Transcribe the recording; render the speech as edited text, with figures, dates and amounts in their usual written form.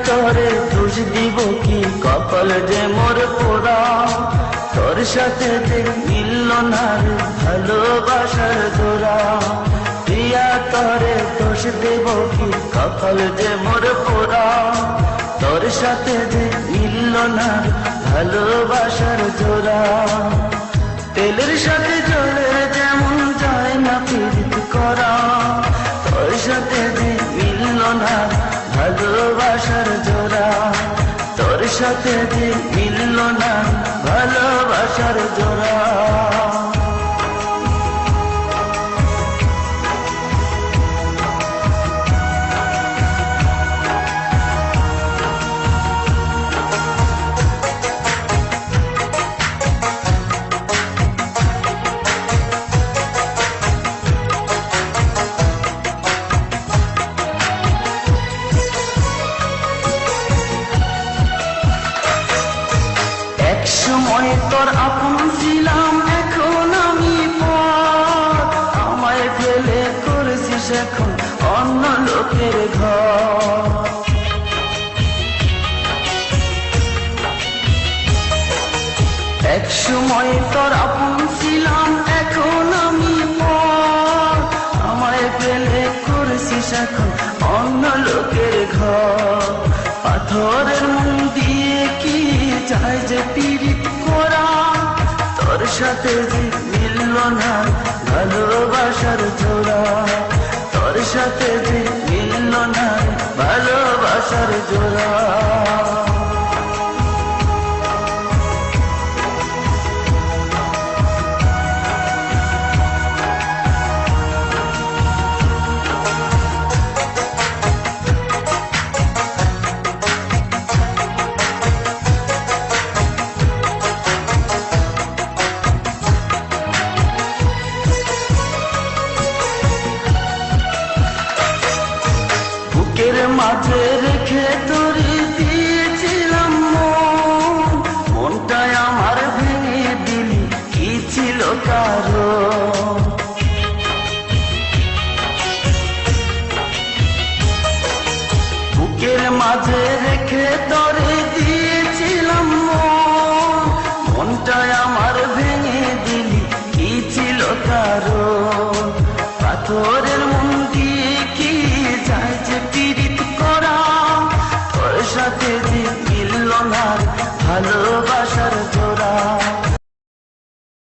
তোরে দোষ দিব কি, কপাল যে মোর পোড়া। তোর সাথে যে মিলল না রে ভালোবাসার জোড়া। প্রিয়া তোরে দোষ দিব কি, কপাল যে মোর পোড়া। তোর সাথে যে মিলল না রে ভালোবাসার জোড়া। তেলের সাথে জলের যেমন যায় না পীড়িত করা। তোর সাথে যে মিলল না ভালোবাসার জোড়া। তোর সাথে যে মিলল না ভালোবাসার জোড়া। একসময় তোর আপন ছিলাম, এখন আমি পর। আমায় ফেলে করেছিস এখন অন্য লোকের ঘর। একসময় তোর আপন ছিলাম, এখন আমি পর। আমায় ফেলে করেছিস এখন অন্য লোকের ঘর। পাথরের মন দিয়ে কি যায় যে পীড়িত করা। তোর সাথে যে মিলল না ভালোবাসার জোড়া। তোর সাথে যে মিলল না ভালোবাসার জোড়া। বুকের মাঝে রেখে তোরে দিয়েছিলাম মন। মনটাই আমার ভেঙে দিলি, কি ছিল কারণ? বুকের মাঝে রেখে তোরে দিয়েছিলাম মন। মনটাই আমার ভেঙে দিলি, কি ছিল কারণ? পাথরের মন দিয়ে কি যায় যে পীড়িত করা। তোর সাথে যে মিলল না ভালোবাসার জোড়া।